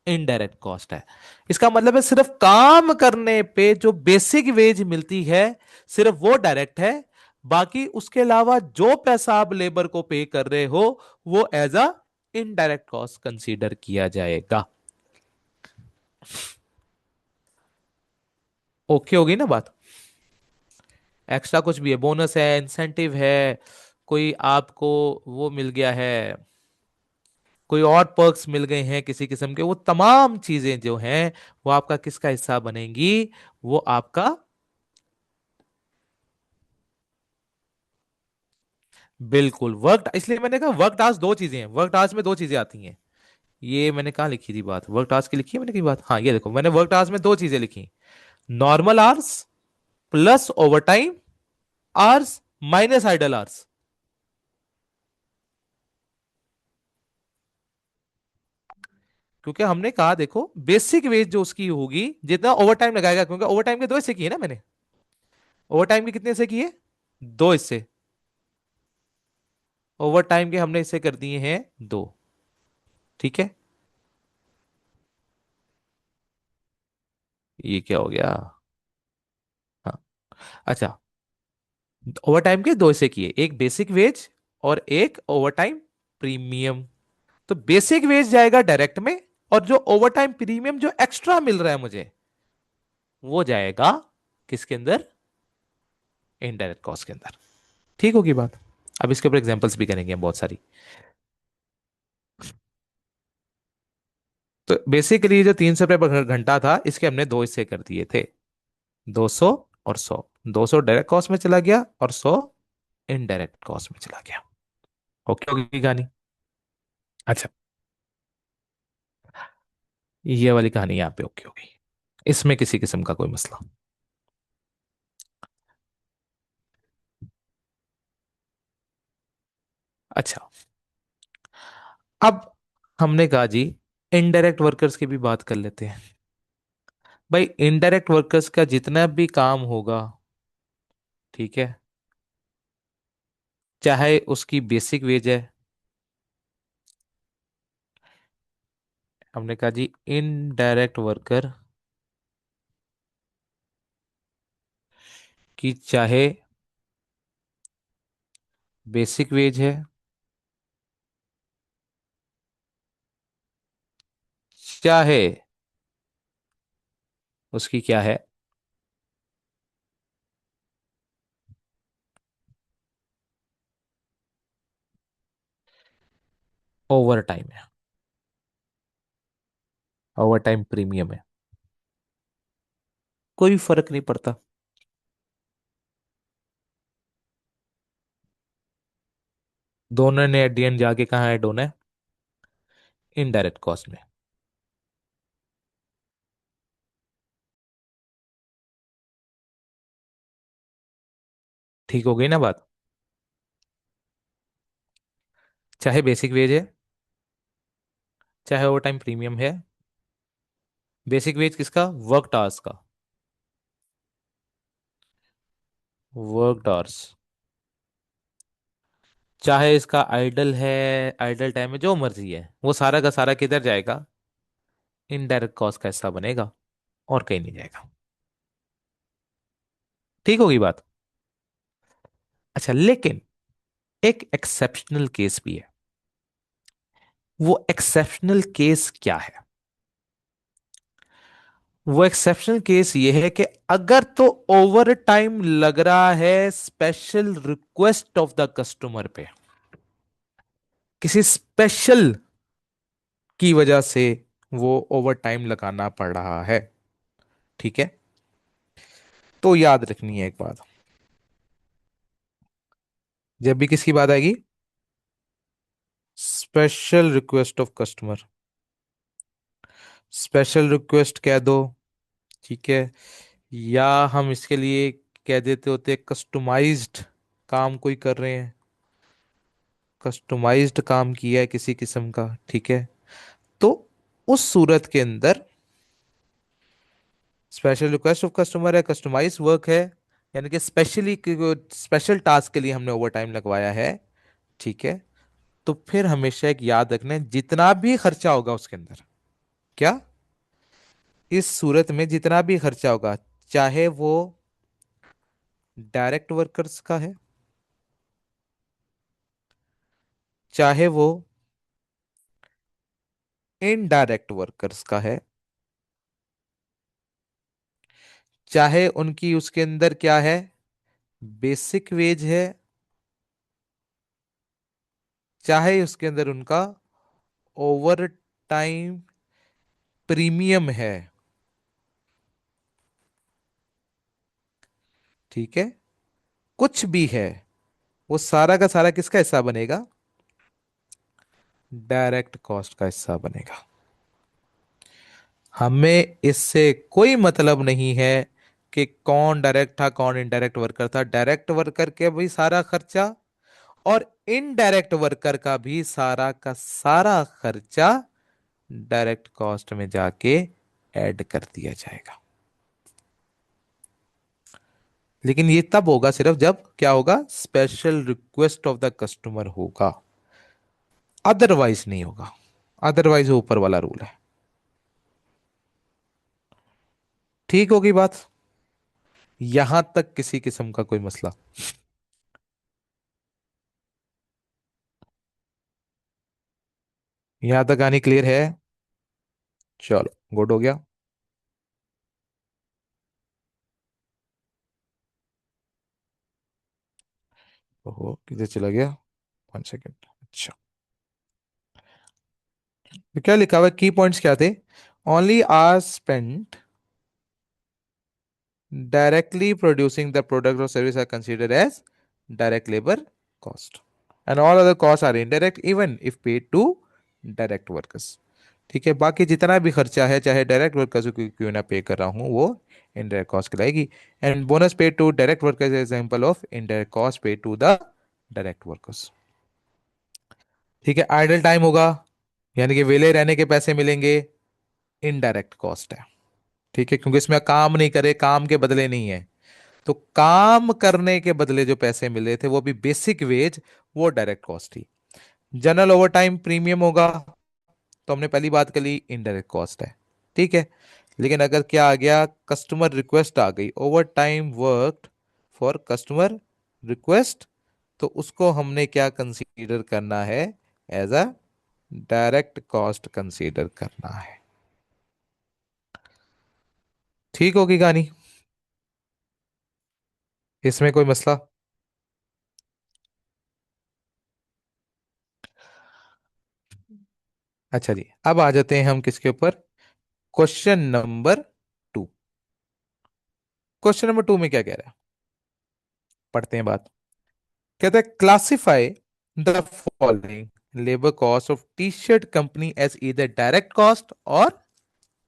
इनडायरेक्ट कॉस्ट है। इसका मतलब है सिर्फ काम करने पे जो बेसिक वेज मिलती है, सिर्फ वो डायरेक्ट है। बाकी उसके अलावा जो पैसा आप लेबर को पे कर रहे हो, वो as a indirect cost consider किया जाएगा। ओके होगी ना बात? एक्स्ट्रा कुछ भी है, बोनस है, इंसेंटिव है, कोई आपको वो मिल गया है, कोई और पर्क्स मिल गए हैं किसी किस्म के, वो तमाम चीजें जो हैं वो आपका किसका हिस्सा बनेंगी? वो आपका, बिल्कुल वर्क। इसलिए मैंने कहा वर्क टास्क दो चीजें हैं, वर्क टास्क में दो चीजें आती हैं। ये मैंने कहा लिखी थी बात, वर्क टास्क की लिखी है मैंने कही बात, हाँ ये देखो मैंने वर्क टास्क में दो चीजें लिखी। Normal hours plus overtime hours minus idle hours. क्योंकि हमने कहा देखो बेसिक वेज जो उसकी होगी जितना ओवर टाइम लगाएगा, क्योंकि ओवर टाइम के दो हिस्से किए ना मैंने। ओवर टाइम के कितने हिस्से किए? दो हिस्से। ओवर टाइम के हमने हिस्से कर दिए हैं दो। ठीक है। ये क्या हो गया? हाँ। अच्छा, ओवर टाइम के दो हिस्से किए, एक बेसिक वेज और एक ओवर टाइम प्रीमियम। तो बेसिक वेज जाएगा डायरेक्ट में, और जो ओवर टाइम प्रीमियम जो एक्स्ट्रा मिल रहा है मुझे, वो जाएगा किसके अंदर? इनडायरेक्ट कॉस्ट के अंदर। ठीक होगी बात? अब इसके ऊपर एग्जांपल्स भी करेंगे हम बहुत सारी। तो बेसिकली जो 300 रुपये पर घंटा था, इसके हमने दो हिस्से कर दिए थे, 200 और 100। 200 डायरेक्ट कॉस्ट में चला गया और 100 इनडायरेक्ट कॉस्ट में चला गया। ओके होगी कहानी? अच्छा, ये वाली कहानी यहाँ पे ओके होगी, इसमें किसी किस्म का कोई मसला? अच्छा, अब हमने कहा जी इनडायरेक्ट वर्कर्स की भी बात कर लेते हैं। भाई इनडायरेक्ट वर्कर्स का जितना भी काम होगा, ठीक है, चाहे उसकी बेसिक वेज है, हमने कहा जी इनडायरेक्ट वर्कर की चाहे बेसिक वेज है, चाहे उसकी क्या है, ओवर टाइम है, ओवर टाइम प्रीमियम है, कोई फर्क नहीं पड़ता। दोनों ने एट दी एंड जाके कहाँ ऐड होना है? इनडायरेक्ट कॉस्ट में। ठीक हो गई ना बात? चाहे बेसिक वेज है, चाहे ओवर टाइम प्रीमियम है। बेसिक वेज किसका? वर्क टास्क का, वर्क आवर्स। चाहे इसका आइडल है, आइडल टाइम है, जो मर्जी है, वो सारा का सारा किधर जाएगा? इनडायरेक्ट कॉस्ट का हिस्सा बनेगा, और कहीं नहीं जाएगा। ठीक होगी बात? अच्छा, लेकिन एक एक्सेप्शनल केस भी है। वो एक्सेप्शनल केस क्या है? वो एक्सेप्शनल केस ये है कि अगर तो ओवर टाइम लग रहा है special request of the customer पे, किसी स्पेशल की वजह से वो ओवर टाइम लगाना पड़ रहा है, ठीक है, तो याद रखनी है एक बात। जब भी किसकी बात आएगी, special request of customer, special request कह दो, ठीक है। या हम इसके लिए कह देते होते कस्टमाइज्ड, काम कोई कर रहे हैं, कस्टमाइज्ड काम किया है किसी किस्म का, ठीक है। तो उस सूरत के अंदर स्पेशल रिक्वेस्ट ऑफ कस्टमर है, कस्टमाइज वर्क है, यानी कि स्पेशली स्पेशल टास्क के लिए हमने ओवर टाइम लगवाया है, ठीक है। तो फिर हमेशा एक याद रखना है, जितना भी खर्चा होगा उसके अंदर, क्या, इस सूरत में जितना भी खर्चा होगा, चाहे वो डायरेक्ट वर्कर्स का है, चाहे वो इनडायरेक्ट वर्कर्स का है, चाहे उनकी उसके अंदर क्या है, बेसिक वेज है, चाहे उसके अंदर उनका ओवर टाइम प्रीमियम है, ठीक है, कुछ भी है, वो सारा का सारा किसका हिस्सा बनेगा, डायरेक्ट कॉस्ट का हिस्सा बनेगा। हमें इससे कोई मतलब नहीं है कि कौन डायरेक्ट था कौन इनडायरेक्ट वर्कर था, डायरेक्ट वर्कर के भी सारा खर्चा और इनडायरेक्ट वर्कर का भी सारा का सारा खर्चा डायरेक्ट कॉस्ट में जाके ऐड कर दिया जाएगा। लेकिन ये तब होगा सिर्फ जब क्या होगा, special request of the customer होगा, अदरवाइज नहीं होगा। अदरवाइज वो ऊपर वाला रूल है। ठीक होगी बात, यहां तक किसी किस्म का कोई मसला? यहां तक कहानी क्लियर है? चलो गुड हो गया। ओहो किधर चला गया, 1 सेकेंड। अच्छा, तो क्या लिखा हुआ, की पॉइंट्स क्या थे, only are spent directly producing the product or service are considered as direct labor cost, and all other costs are indirect even if paid to direct workers। ठीक है, बाकी जितना भी खर्चा है चाहे डायरेक्ट वर्कर्स को क्यों ना पे कर रहा हूं वो इनडायरेक्ट कॉस्ट कहलाएगी। And bonus paid to direct workers example of indirect cost paid to the direct workers. ठीक है, आइडल टाइम होगा, यानी कि वेले रहने के पैसे मिलेंगे, इनडायरेक्ट कॉस्ट है, ठीक है, क्योंकि इसमें काम नहीं करे, काम के बदले नहीं है। तो काम करने के बदले जो पैसे मिले थे वो भी बेसिक वेज, वो डायरेक्ट कॉस्ट थी। जनरल ओवर टाइम प्रीमियम होगा, तो हमने पहली बात कर ली इनडायरेक्ट कॉस्ट है, ठीक है। लेकिन अगर क्या आ गया, कस्टमर रिक्वेस्ट आ गई, overtime worked for customer request, तो उसको हमने क्या कंसीडर करना है, as a direct cost consider करना है। ठीक होगी कहानी, इसमें कोई मसला? अच्छा जी, अब आ जाते हैं हम किसके ऊपर, क्वेश्चन नंबर 2। क्वेश्चन नंबर 2 में क्या कह रहा है, पढ़ते हैं बात। कहता है classify the following labour cost of T shirt company as इधर डायरेक्ट कॉस्ट और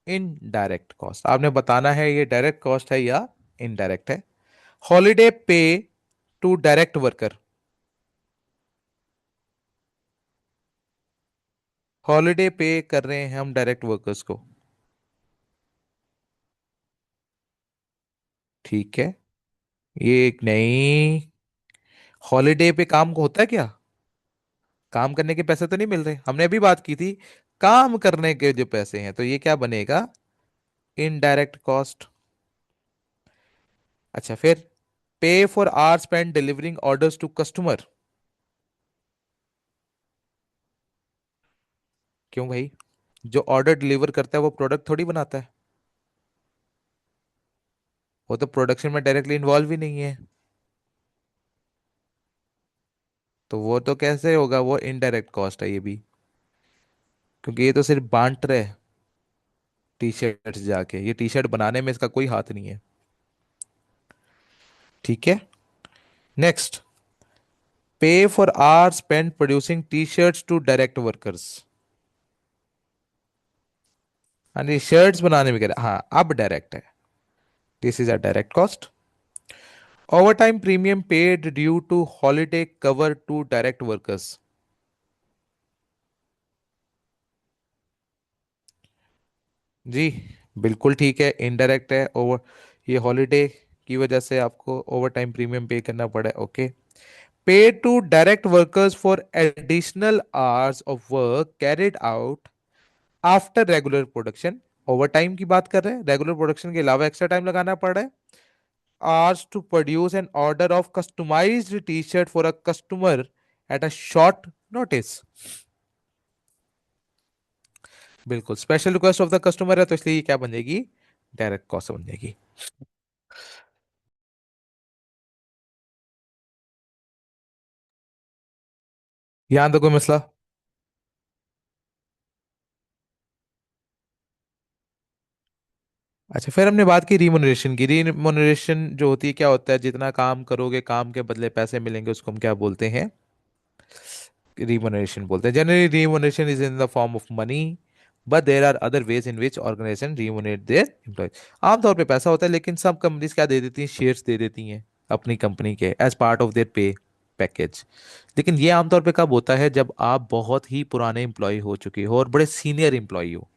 इनडायरेक्ट कॉस्ट। आपने बताना है ये डायरेक्ट कॉस्ट है या इनडायरेक्ट है। हॉलीडे पे टू डायरेक्ट वर्कर, हॉलीडे पे कर रहे हैं हम डायरेक्ट वर्कर्स को, ठीक है। ये एक नहीं, हॉलीडे पे काम को होता है क्या, काम करने के पैसे तो नहीं मिल रहे, हमने अभी बात की थी काम करने के जो पैसे हैं, तो ये क्या बनेगा, इनडायरेक्ट कॉस्ट। अच्छा फिर, pay for hour spend delivering orders to customer, क्यों भाई, जो ऑर्डर डिलीवर करता है वो प्रोडक्ट थोड़ी बनाता है, वो तो प्रोडक्शन में डायरेक्टली इन्वॉल्व ही नहीं है, तो वो तो कैसे होगा, वो इनडायरेक्ट कॉस्ट है ये भी, क्योंकि ये तो सिर्फ बांट रहे टी शर्ट जाके, ये टी शर्ट बनाने में इसका कोई हाथ नहीं है, ठीक है। Next, pay for hour spend producing T shirts to direct workers. हाँ जी, शर्ट्स बनाने में कह रहा, हाँ अब डायरेक्ट है। This is a direct cost. Overtime premium paid due to holiday cover to direct workers. जी बिल्कुल ठीक है, इनडायरेक्ट है। ओवर, ये हॉलीडे की वजह से आपको ओवर टाइम प्रीमियम पे करना पड़ा है। Okay. Pay to direct workers for additional hours of work carried out after regular production. Over time की बात कर रहे हैं, रेगुलर प्रोडक्शन के अलावा एक्स्ट्रा टाइम लगाना पड़ रहा है। Hours to produce an order of customized T shirt for a customer at a short notice. बिल्कुल special request of the customer है, तो इसलिए ये क्या बन जाएगी, डायरेक्ट कॉस्ट बन जाएगी। यहां तो कोई मसला। अच्छा, फिर हमने बात की रीमुनरेशन की। रीमुनरेशन जो होती है, क्या होता है, जितना काम करोगे काम के बदले पैसे मिलेंगे, उसको हम क्या बोलते हैं, रिमुनरेशन बोलते हैं। Generally remuneration is in the form of money, but there are other ways in which organisation remunerate their employee. आमतौर पे पैसा होता है, लेकिन सब कंपनीज क्या दे देती हैं, शेयर्स दे देती हैं अपनी कंपनी के एज पार्ट ऑफ देयर पे पैकेज। लेकिन ये आमतौर पे कब होता है, जब आप बहुत ही पुराने एम्प्लॉय हो चुके हो और बड़े सीनियर एम्प्लॉय हो।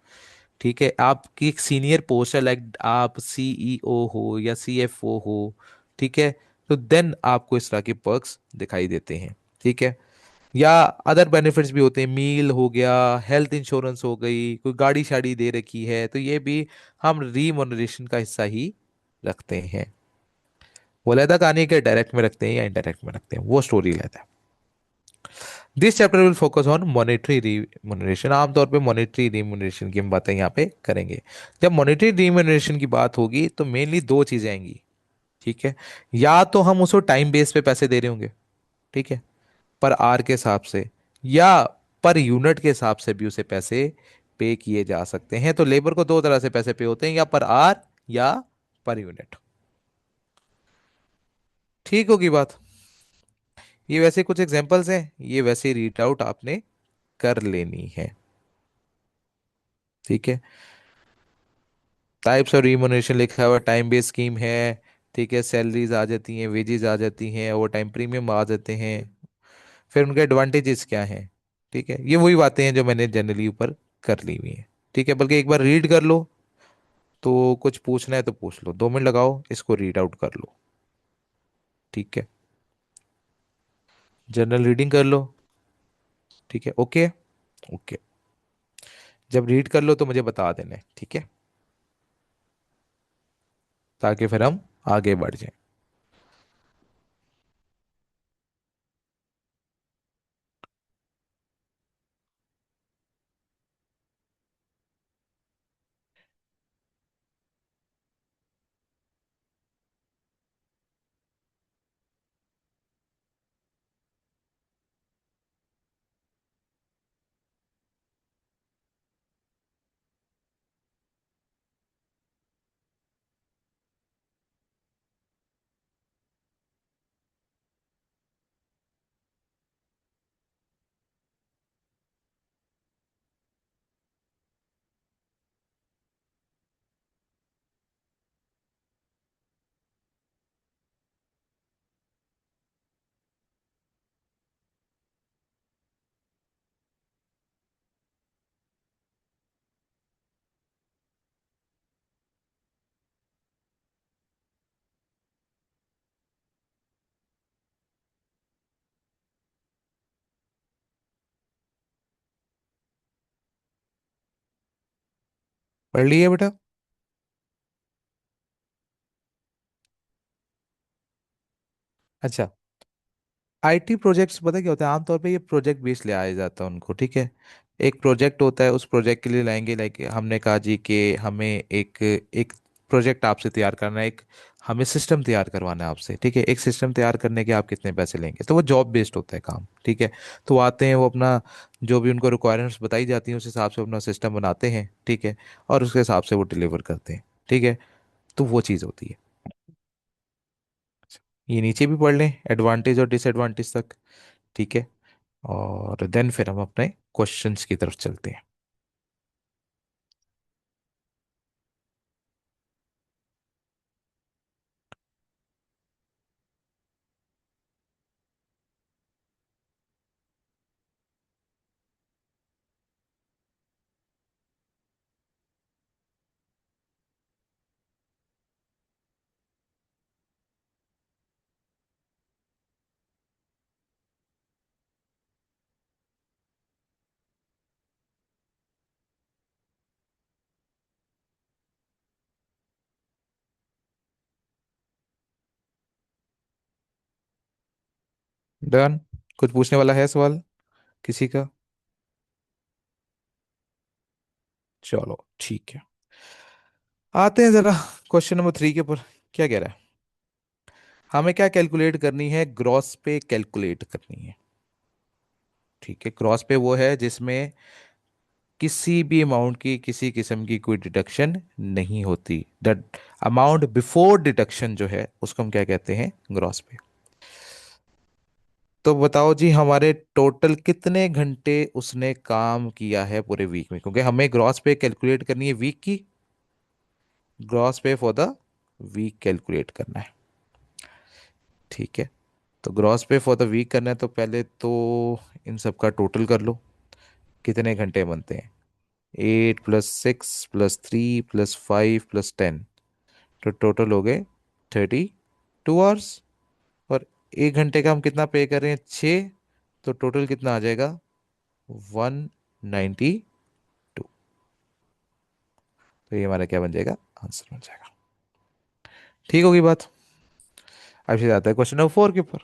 ठीक है, आपकी एक सीनियर पोस्ट है, लाइक आप सीईओ हो या सीएफओ हो। ठीक है, तो देन आपको इस तरह के पर्क्स दिखाई देते हैं। ठीक है, या अदर बेनिफिट्स भी होते हैं, मील हो गया, हेल्थ इंश्योरेंस हो गई, कोई गाड़ी शाड़ी दे रखी है, तो ये भी हम रीमोनरेशन का हिस्सा ही रखते हैं। वो लहदा कहानी के डायरेक्ट में रखते हैं या इनडायरेक्ट में रखते हैं, वो स्टोरी रहता है। This chapter will focus on monetary remuneration. आमतौर पे मॉनेटरी रिम्यूनरेशन की हम बातें यहाँ पे करेंगे। जब मॉनेटरी रिम्यूनरेशन की बात होगी तो मेनली दो चीजें आएंगी। ठीक है, या तो हम उसको टाइम बेस पे पैसे दे रहे होंगे, ठीक है, पर आर के हिसाब से, या पर यूनिट के हिसाब से भी उसे पैसे पे किए जा सकते हैं। तो लेबर को दो तरह से पैसे पे होते हैं, या पर आर या पर यूनिट। ठीक होगी बात। ये वैसे कुछ एग्जांपल्स हैं, ये वैसे रीड आउट आपने कर लेनी है। ठीक है, टाइप्स ऑफ रिम्यूनरेशन लिखा हुआ, टाइम बेस्ड स्कीम है। ठीक है, सैलरीज आ जाती हैं, वेजेस आ जाती हैं, ओवर टाइम प्रीमियम आ जाते हैं। फिर उनके एडवांटेजेस क्या हैं। ठीक है, ये वही बातें हैं जो मैंने जनरली ऊपर कर ली हुई हैं। ठीक है, बल्कि एक बार रीड कर लो, तो कुछ पूछना है तो पूछ लो, 2 मिनट लगाओ, इसको रीड आउट कर लो। ठीक है, जनरल रीडिंग कर लो। ठीक है, ओके। ओके, जब रीड कर लो तो मुझे बता देना है, ठीक है, ताकि फिर हम आगे बढ़ जाएं। पढ़ लिए बेटा। अच्छा, आईटी प्रोजेक्ट्स पता क्या होता है, आमतौर पे ये प्रोजेक्ट बेस ले आया जाता है उनको। ठीक है, एक प्रोजेक्ट होता है, उस प्रोजेक्ट के लिए लाएंगे, लाइक हमने कहा जी कि हमें एक एक प्रोजेक्ट आपसे तैयार करना है, एक हमें सिस्टम तैयार करवाना है आपसे। ठीक है, एक सिस्टम तैयार करने के आप कितने पैसे लेंगे, तो वो जॉब बेस्ड होता है काम। ठीक है, तो वो आते हैं, वो अपना जो भी उनको रिक्वायरमेंट्स बताई जाती हैं उस हिसाब से अपना सिस्टम बनाते हैं। ठीक है, और उसके हिसाब से वो डिलीवर करते हैं। ठीक है, तो वो चीज़ होती है। ये नीचे भी पढ़ लें एडवांटेज और डिसएडवांटेज तक। ठीक है। और देन फिर हम अपने क्वेश्चंस की तरफ चलते हैं। डन। कुछ पूछने वाला है सवाल किसी का? चलो ठीक है। आते हैं जरा क्वेश्चन नंबर 3 के ऊपर। क्या कह रहा है? हमें क्या कैलकुलेट करनी है? ग्रॉस पे कैलकुलेट करनी है। ठीक है। ग्रॉस पे वो है जिसमें किसी भी अमाउंट की किसी किस्म की कोई डिडक्शन नहीं होती। द अमाउंट बिफोर डिडक्शन जो है उसको हम क्या कहते हैं? ग्रॉस पे। तो बताओ जी, हमारे टोटल कितने घंटे उसने काम किया है पूरे वीक में, क्योंकि हमें ग्रॉस पे कैलकुलेट करनी है वीक की। Gross pay for the week calculate करना है। ठीक है। तो gross pay for the week करना है तो पहले तो इन सब का टोटल कर लो। कितने घंटे बनते हैं? 8 + 6 + 3 + 5 + 10। तो टोटल हो गए 32 आवर्स। और 1 घंटे का हम कितना पे कर रहे हैं? 6। तो टोटल कितना आ जाएगा? 192। तो ये हमारा क्या बन जाएगा? आंसर बन जाएगा। ठीक होगी बात। अब से आता है क्वेश्चन नंबर 4 के ऊपर।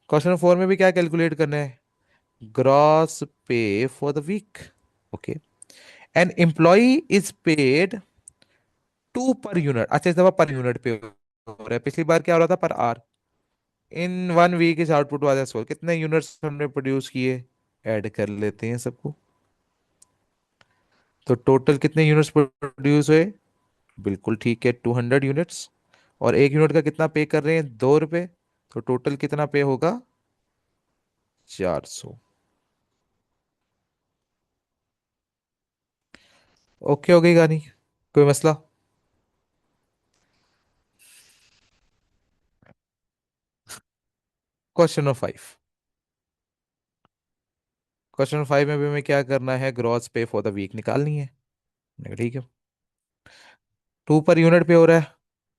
क्वेश्चन नंबर 4 में भी क्या कैलकुलेट करना है? Gross pay for the week. Okay. An employee is paid 2 per unit. अच्छा, इस दफा पर यूनिट पे हो रहा है। पिछली बार क्या हो रहा था? Per hour. In 1 week is output was as, कितने यूनिट्स हमने प्रोड्यूस किए? ऐड कर लेते हैं सबको। तो टोटल कितने यूनिट्स प्रोड्यूस हुए? बिल्कुल ठीक है, 200 यूनिट्स। और 1 यूनिट का कितना पे कर रहे हैं? 2 रुपए। तो टोटल कितना पे होगा? 400। ओके हो गई कहानी? कोई मसला? Question number 5। क्वेश्चन नंबर 5 में भी हमें क्या करना है? Gross pay for the week निकालनी है। मैंने कहा ठीक है। 2 पर यूनिट पे हो रहा है।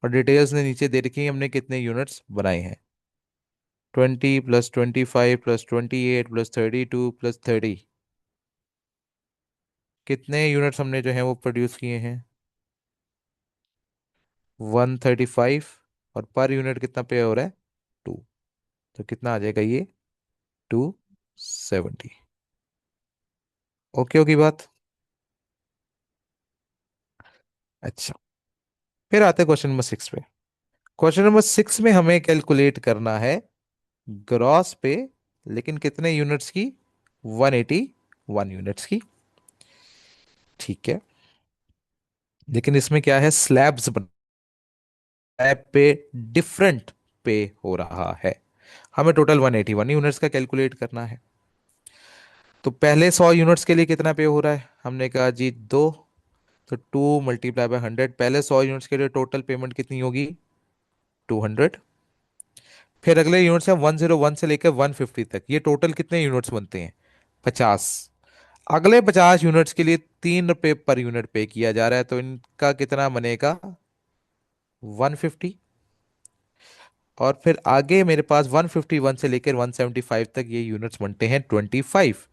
और डिटेल्स ने नीचे दे रखी है हमने कितने यूनिट्स बनाए हैं। 20 + 25 + 28 + 30 कितने यूनिट्स हमने जो है वो प्रोड्यूस किए हैं? 135। और पर यूनिट कितना पे हो रहा है? 2। तो कितना आ जाएगा ये? 270। ओके होगी बात? अच्छा। फिर आते हैं क्वेश्चन नंबर 6 पे। क्वेश्चन नंबर 6 में हमें कैलकुलेट करना है ग्रॉस पे, लेकिन कितने यूनिट्स की? 181 यूनिट्स की। ठीक है। लेकिन इसमें क्या है? स्लैब्स बन स्लैब पे डिफरेंट पे हो रहा है। हमें टोटल 181 यूनिट्स का कैलकुलेट करना है। तो पहले 100 यूनिट्स के लिए कितना पे हो रहा है? हमने कहा जी 2। तो 2 × 100। पहले 100 यूनिट्स के लिए टोटल पेमेंट कितनी होगी? 200। फिर अगले यूनिट्स है 101 से लेकर 150 तक। ये टोटल कितने यूनिट्स बनते हैं? 50। अगले 50 यूनिट्स के लिए 3 रुपए पर यूनिट पे किया जा रहा है, तो इनका कितना बनेगा? 150। और फिर आगे मेरे पास 151 से लेकर 175 तक ये यूनिट्स बनते हैं 25।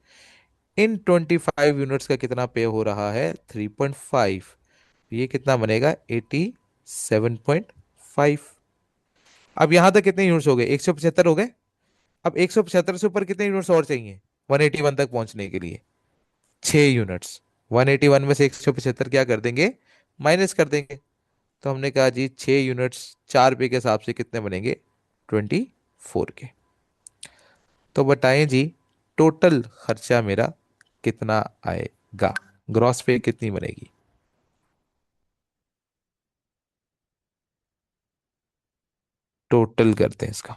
इन 25 यूनिट्स का कितना पे हो रहा है? 3.5। ये कितना बनेगा? 87.5। अब यहां तक कितने यूनिट्स हो गए? 175 हो गए। अब 175 से ऊपर कितने यूनिट्स और चाहिए 181 तक पहुंचने के लिए? 6 यूनिट्स। 181 में से 175 क्या कर देंगे? माइनस कर देंगे। तो हमने कहा जी 6 यूनिट्स 4 रुपए के हिसाब से कितने बनेंगे? 24 के। तो बताएं जी, टोटल खर्चा मेरा कितना आएगा? ग्रॉस पे कितनी बनेगी? टोटल करते हैं इसका।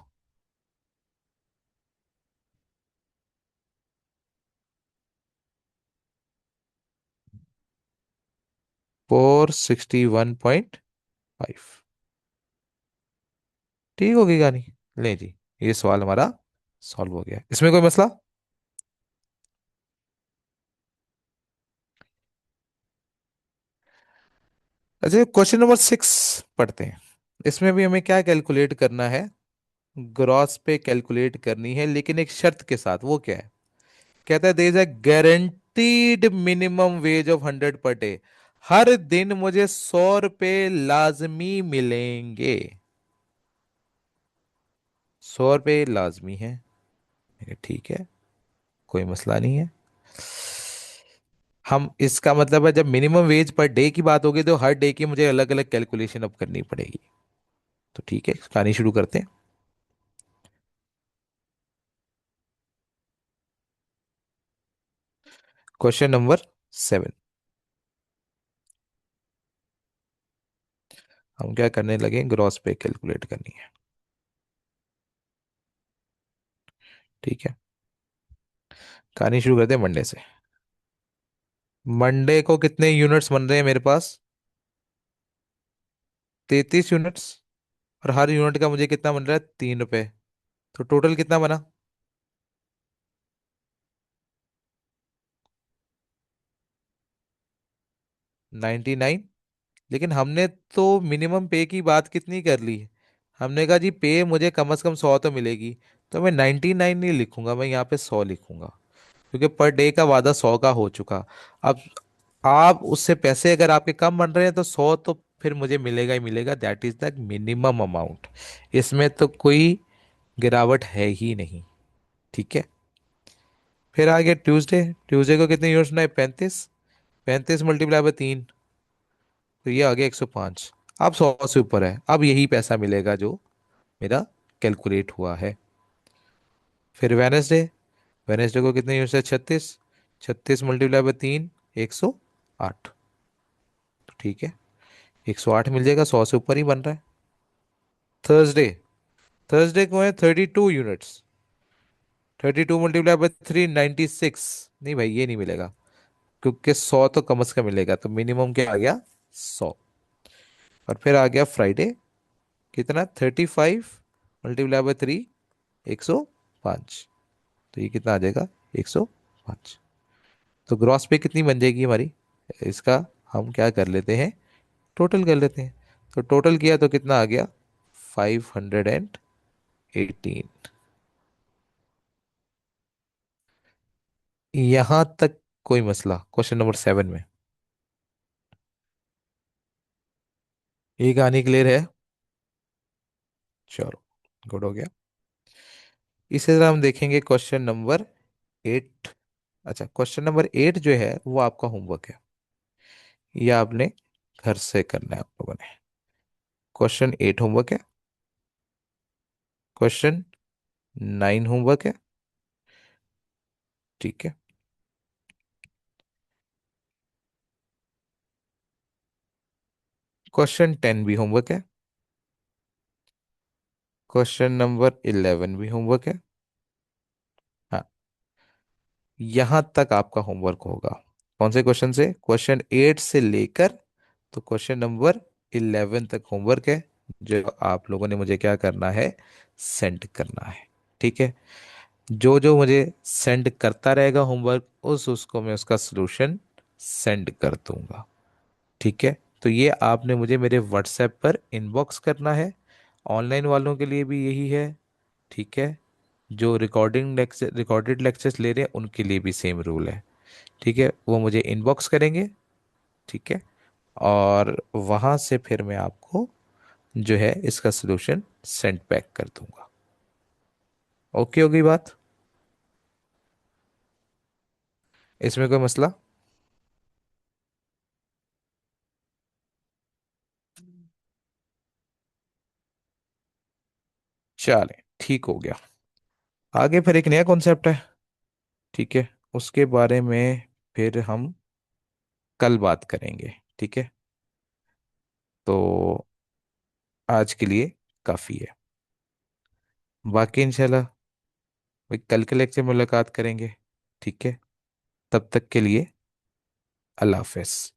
461.5। ठीक होगी कहानी। ले जी, ये सवाल हमारा सॉल्व हो गया। इसमें कोई मसला? अच्छा, क्वेश्चन नंबर 6 पढ़ते हैं। इसमें भी हमें क्या कैलकुलेट करना है? ग्रॉस पे कैलकुलेट करनी है, लेकिन एक शर्त के साथ। वो क्या है? कहता है there is a guaranteed minimum wage of 100 per day. हर दिन मुझे 100 रुपए लाजमी मिलेंगे। 100 रुपए लाजमी है। ठीक है, कोई मसला नहीं है। हम इसका मतलब है, जब मिनिमम वेज पर डे की बात होगी तो हर डे की मुझे अलग अलग कैलकुलेशन अब करनी पड़ेगी। तो ठीक है, कहानी शुरू करते हैं। Question number 7। हम क्या करने लगे? ग्रॉस पे कैलकुलेट करनी है। ठीक है, कहानी शुरू करते हैं मंडे से। मंडे को कितने यूनिट्स बन रहे हैं मेरे पास? 33 यूनिट्स। और हर यूनिट का मुझे कितना बन रहा है? 3 रुपए। तो टोटल कितना बना? 99। लेकिन हमने तो मिनिमम पे की बात कितनी कर ली है? हमने कहा जी पे मुझे कम से कम 100 तो मिलेगी। तो मैं 99 नहीं लिखूंगा, मैं यहाँ पे 100 लिखूंगा। क्योंकि पर डे का वादा 100 का हो चुका। अब आप उससे पैसे अगर आपके कम बन रहे हैं तो 100 तो फिर मुझे मिलेगा ही मिलेगा। That is the minimum amount. इसमें तो कोई गिरावट है ही नहीं। ठीक है। फिर आ गया ट्यूसडे। ट्यूसडे को कितने यूनिट्स बनाए? 35। 35 × 3 तो ये आ गया 105। अब 100 से ऊपर है, अब यही पैसा मिलेगा जो मेरा कैलकुलेट हुआ है। फिर वेनेसडे। वेनेसडे को कितने यूनिट्स है? 36। 36 × 3 108। तो ठीक है, 108 मिल जाएगा, 100 से ऊपर ही बन रहा है। थर्सडे। थर्सडे को है 32 यूनिट्स। 32 × 3 96। नहीं भाई, ये नहीं मिलेगा, क्योंकि 100 तो कम से कम मिलेगा। तो मिनिमम क्या आ गया? 100। और फिर आ गया फ्राइडे। कितना? 35 × 3 105। तो ये कितना आ जाएगा? 105। तो ग्रॉस पे कितनी बन जाएगी हमारी? इसका हम क्या कर लेते हैं? टोटल कर लेते हैं। तो टोटल किया तो कितना आ गया? 518। यहां तक कोई मसला? क्वेश्चन नंबर 7 में ये कहानी क्लियर है? चलो, गुड हो गया। इसी तरह हम देखेंगे क्वेश्चन नंबर 8। अच्छा, क्वेश्चन नंबर 8 जो है वो आपका होमवर्क है। ये आपने घर से करना है आप लोगों ने। क्वेश्चन 8 होमवर्क है। क्वेश्चन 9 होमवर्क है। ठीक है। क्वेश्चन 10 भी होमवर्क है। क्वेश्चन नंबर 11 भी होमवर्क है। हाँ, यहां तक आपका होमवर्क होगा। कौन से क्वेश्चन से? क्वेश्चन 8 से लेकर तो क्वेश्चन नंबर 11 तक होमवर्क है, जो आप लोगों ने मुझे क्या करना है? सेंड करना है। ठीक है। जो जो मुझे सेंड करता रहेगा होमवर्क, उसको मैं उसका सलूशन सेंड कर दूंगा। ठीक है। तो ये आपने मुझे मेरे व्हाट्सएप पर इनबॉक्स करना है। ऑनलाइन वालों के लिए भी यही है। ठीक है। जो रिकॉर्डेड लेक्चर्स ले रहे हैं उनके लिए भी सेम रूल है। ठीक है, वो मुझे इनबॉक्स करेंगे। ठीक है। और वहां से फिर मैं आपको जो है इसका सलूशन सेंड बैक कर दूंगा। ओके, हो गई बात? इसमें कोई मसला? चले, ठीक हो गया। आगे फिर एक नया कॉन्सेप्ट है। ठीक है, उसके बारे में फिर हम कल बात करेंगे। ठीक है। तो आज के लिए काफी है। बाकी इंशाल्लाह भाई कल के लेक्चर में मुलाकात करेंगे। ठीक है, तब तक के लिए अल्लाह हाफिज।